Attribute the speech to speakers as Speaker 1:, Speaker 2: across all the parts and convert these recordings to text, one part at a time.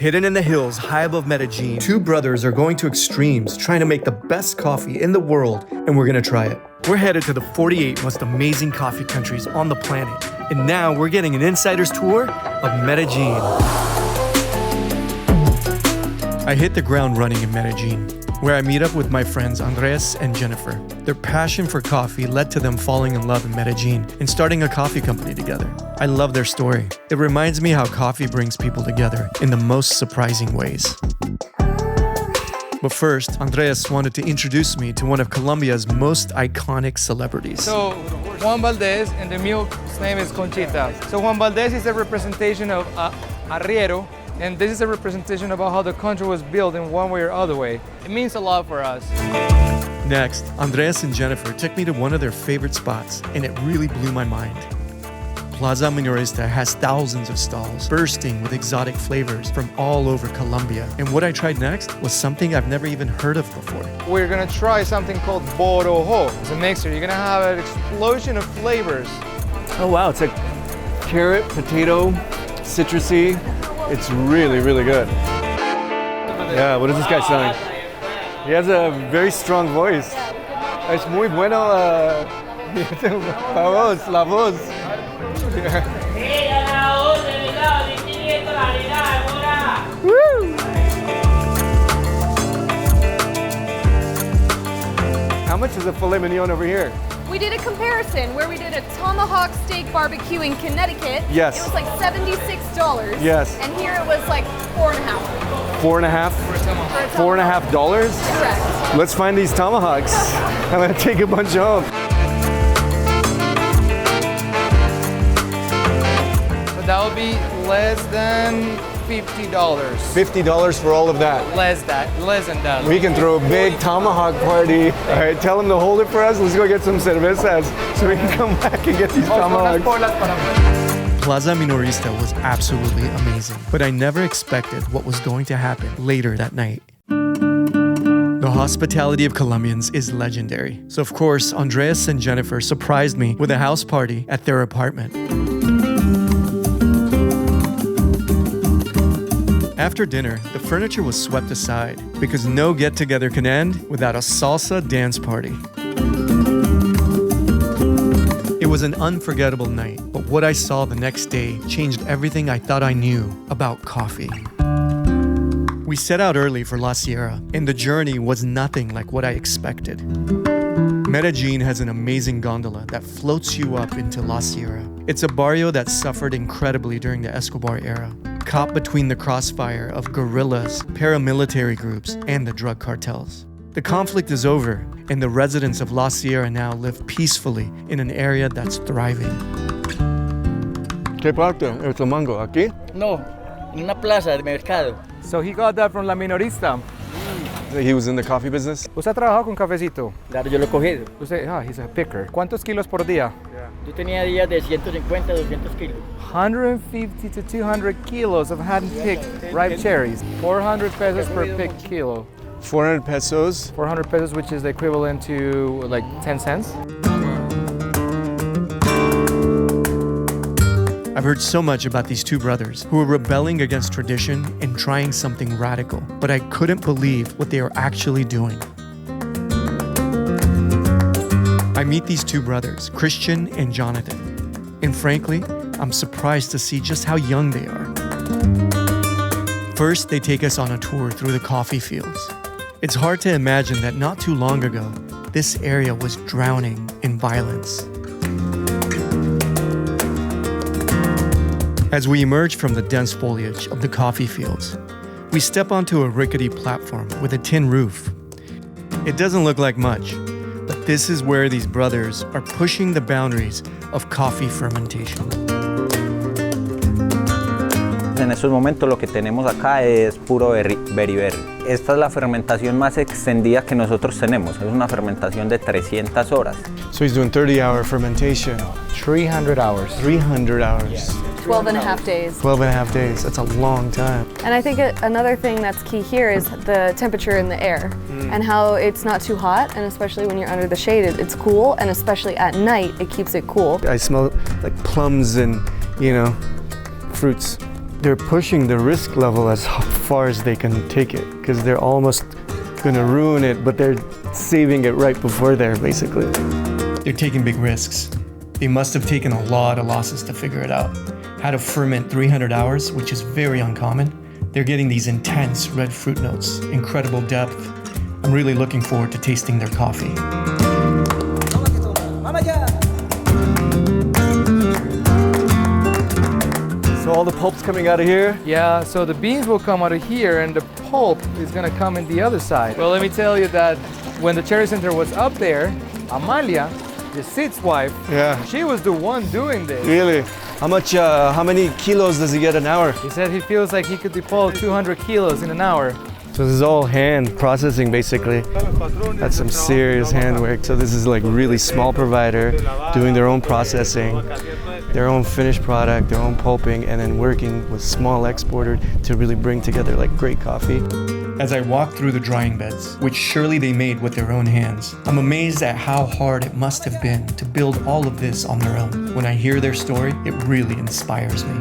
Speaker 1: Hidden in the hills high above Medellin, two brothers are going to extremes trying to make the best coffee in the world, and we're gonna try it. We're headed to the 48 most amazing coffee countries on the planet, and now we're getting an insider's tour of Medellin. I hit the ground running in Medellin, where I meet up with my friends Andres and Jennifer. Their passion for coffee led to them falling in love in Medellin and starting a coffee company together. I love their story. It reminds me how coffee brings people together in the most surprising ways. But first, Andres wanted to introduce me to one of Colombia's most iconic celebrities.
Speaker 2: So, Juan Valdez, and the milk's name is Conchita. So Juan Valdez is a representation of arriero, and this is a representation about how the country was built in one way or other way. It means a lot for us.
Speaker 1: Next, Andres and Jennifer took me to one of their favorite spots, and it really blew my mind. Plaza Minorista has thousands of stalls bursting with exotic flavors from all over Colombia. And what I tried next was something I've never even heard of before.
Speaker 2: We're gonna try something called borojo. It's a mixer. You're gonna have an explosion of flavors.
Speaker 3: Oh wow, it's like carrot, potato, citrusy. It's really, really good. Yeah, what is this guy selling? He has a very strong voice. Es muy bueno. La voz. Woo! How much is a filet mignon over here?
Speaker 4: We did a comparison where we did a tomahawk steak barbecue in Connecticut.
Speaker 3: Yes.
Speaker 4: It was like $76.
Speaker 3: Yes.
Speaker 4: And here it was like $4.50.
Speaker 3: $4.50? $4.50?
Speaker 4: Correct.
Speaker 3: Let's find these tomahawks. I'm gonna take a bunch home.
Speaker 2: So that would be less than $50.
Speaker 3: $50 for all of that.
Speaker 2: Less than that.
Speaker 3: We can throw a big tomahawk party. All right, tell them to hold it for us. Let's go get some cervezas so we can come back and get these tomahawks.
Speaker 1: Plaza Minorista was absolutely amazing, but I never expected what was going to happen later that night. The hospitality of Colombians is legendary. So of course, Andres and Jennifer surprised me with a house party at their apartment. After dinner, the furniture was swept aside because no get-together can end without a salsa dance party. It was an unforgettable night, but what I saw the next day changed everything I thought I knew about coffee. We set out early for La Sierra, and the journey was nothing like what I expected. Medellin has an amazing gondola that floats you up into La Sierra. It's a barrio that suffered incredibly during the Escobar era, caught between the crossfire of guerrillas, paramilitary groups, and the drug cartels. The conflict is over, and the residents of La Sierra now live peacefully in an area that's thriving.
Speaker 3: ¿Qué parte? ¿El mango? ¿Aquí?
Speaker 5: No, en una plaza de mercado.
Speaker 2: So he got that from La Minorista.
Speaker 3: He was in the coffee business?
Speaker 2: ¿Usted ha trabajado con cafecito?
Speaker 5: Claro, yo lo he cogido.
Speaker 2: He's a picker. ¿Cuántos kilos por día?
Speaker 5: Yo tenía días de 150 a 200 kilos.
Speaker 2: 150 to 200 kilos of hand-picked ripe cherries. 400 pesos per picked kilo.
Speaker 3: 400 pesos?
Speaker 2: 400 pesos, which is the equivalent to like 10 cents.
Speaker 1: I've heard so much about these two brothers who are rebelling against tradition and trying something radical, but I couldn't believe what they are actually doing. I meet these two brothers, Christian and Jonathan, and frankly, I'm surprised to see just how young they are. First, they take us on a tour through the coffee fields. It's hard to imagine that not too long ago, this area was drowning in violence. As we emerge from the dense foliage of the coffee fields, we step onto a rickety platform with a tin roof. It doesn't look like much, but this is where these brothers are pushing the boundaries of coffee fermentation.
Speaker 6: En estos momentos lo que tenemos acá es puro beriberi. Esta es la fermentación más extendida que nosotros tenemos. Es una fermentación de 300 horas.
Speaker 3: So he's doing 30-hour fermentation.
Speaker 2: 300 hours.
Speaker 3: 300 hours.
Speaker 4: Yes. 12 and a half days.
Speaker 3: 12 and a half days. That's a long time.
Speaker 4: And I think another thing that's key here is the temperature in the air and how it's not too hot, and especially when you're under the shade, it's cool, and especially at night, it keeps it cool.
Speaker 3: I smell like plums and, fruits. they're pushing the risk level as far as they can take it because they're almost gonna ruin it, but they're saving it right before there, basically.
Speaker 1: They're taking big risks. They must have taken a lot of losses to figure it out. How to ferment 300 hours, which is very uncommon. They're getting these intense red fruit notes, incredible depth. I'm really looking forward to tasting their coffee.
Speaker 3: So all the pulp's coming out of here?
Speaker 2: Yeah, so the beans will come out of here and the pulp is gonna come in the other side. Well, let me tell you that when the Cherry Center was up there, Amalia, the Sid's wife, she was the one doing this.
Speaker 3: Really? How many kilos does he get an hour?
Speaker 2: He said he feels like he could depot 200 kilos in an hour.
Speaker 3: So this is all hand processing, basically. That's some serious handwork. So this is like really small provider doing their own processing, their own finished product, their own pulping, and then working with small exporter to really bring together like great coffee.
Speaker 1: As I walk through the drying beds, which surely they made with their own hands, I'm amazed at how hard it must have been to build all of this on their own. When I hear their story, it really inspires me.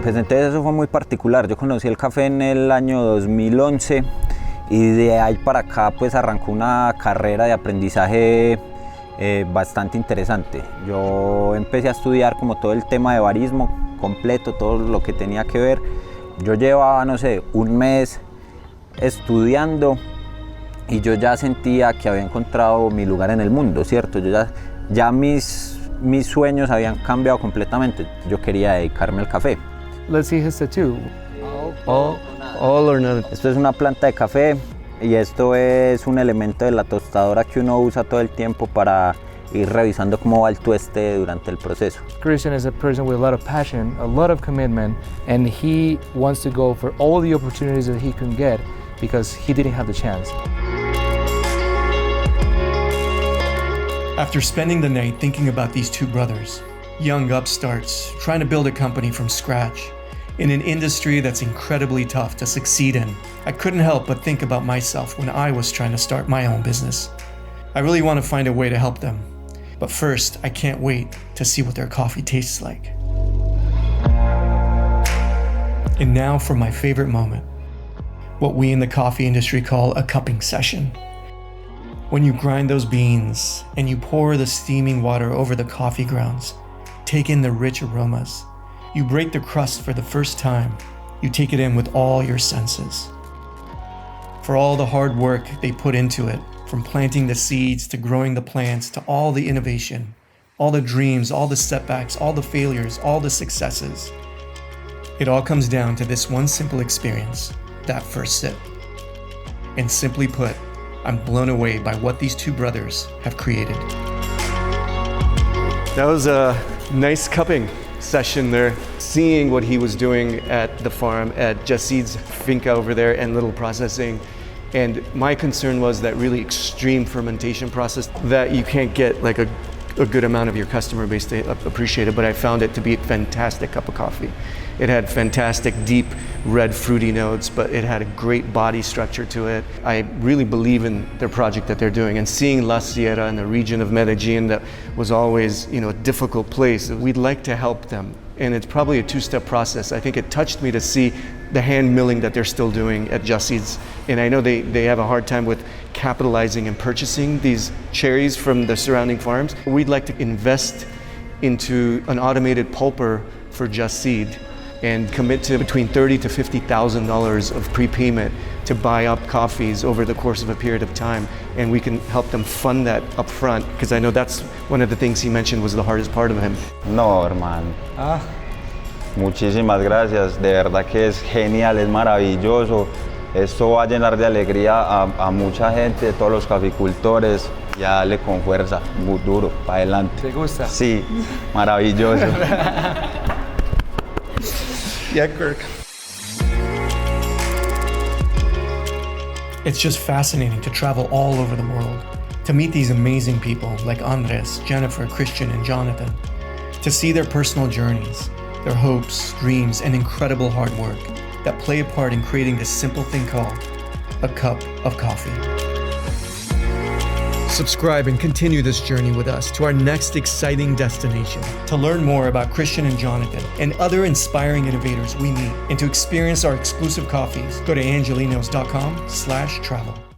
Speaker 6: Pues entonces eso fue muy particular. Yo conocí el café en el año 2011 y de ahí para acá pues arrancó una carrera de aprendizaje bastante interesante. Yo empecé a estudiar como todo el tema de barismo completo, todo lo que tenía que ver. Yo llevaba, no sé, un mes estudiando y yo ya sentía que había encontrado mi lugar en el mundo, ¿cierto? Ya mis sueños habían cambiado completamente. Yo quería dedicarme al café.
Speaker 2: Let's see his tattoo.
Speaker 3: All or none.
Speaker 6: Esto es una planta de café y esto es un elemento de la tostadora que uno usa todo el tiempo para ir revisando cómo va el tueste durante el proceso.
Speaker 2: Christian is a person with a lot of passion, a lot of commitment, and he wants to go for all the opportunities that he can get because he didn't have the chance.
Speaker 1: After spending the night thinking about these two brothers, young upstarts trying to build a company from scratch in an industry that's incredibly tough to succeed in, I couldn't help but think about myself when I was trying to start my own business. I really want to find a way to help them. But first, I can't wait to see what their coffee tastes like. And now for my favorite moment, what we in the coffee industry call a cupping session. When you grind those beans and you pour the steaming water over the coffee grounds, take in the rich aromas. You break the crust for the first time. You take it in with all your senses. For all the hard work they put into it, from planting the seeds to growing the plants to all the innovation, all the dreams, all the setbacks, all the failures, all the successes. It all comes down to this one simple experience, that first sip. And simply put, I'm blown away by what these two brothers have created.
Speaker 3: That was a nice cupping session there, seeing what he was doing at the farm, at Jacid's finca over there, and little processing. And my concern was that really extreme fermentation process that you can't get like a good amount of your customer base to appreciate it, but I found it to be a fantastic cup of coffee. It had fantastic deep red fruity notes, but it had a great body structure to it. I really believe in their project that they're doing, and seeing La Sierra in the region of Medellin that was always, a difficult place. We'd like to help them, and it's probably a two-step process. I think it touched me to see the hand milling that they're still doing at Jacid's, and I know they have a hard time with capitalizing and purchasing these cherries from the surrounding farms. We'd like to invest into an automated pulper for Jacid and commit to between $30,000 to $50,000 of prepayment to buy up coffees over the course of a period of time, and we can help them fund that up front, because I know that's one of the things he mentioned was the hardest part of him.
Speaker 6: No, hermano. Muchísimas gracias, de verdad que es genial, es maravilloso. Esto va a llenar de alegría a mucha gente, todos los caficultores, y a darle con fuerza, muy duro, para adelante.
Speaker 2: ¿Te gusta?
Speaker 6: Sí, maravilloso.
Speaker 1: Yeah, Kirk. It's just fascinating to travel all over the world, to meet these amazing people like Andres, Jennifer, Christian, and Jonathan, to see their personal journeys, their hopes, dreams, and incredible hard work that play a part in creating this simple thing called a cup of coffee. Subscribe and continue this journey with us to our next exciting destination. To learn more about Christian and Jonathan and other inspiring innovators we meet and to experience our exclusive coffees, go to angelinos.com/travel.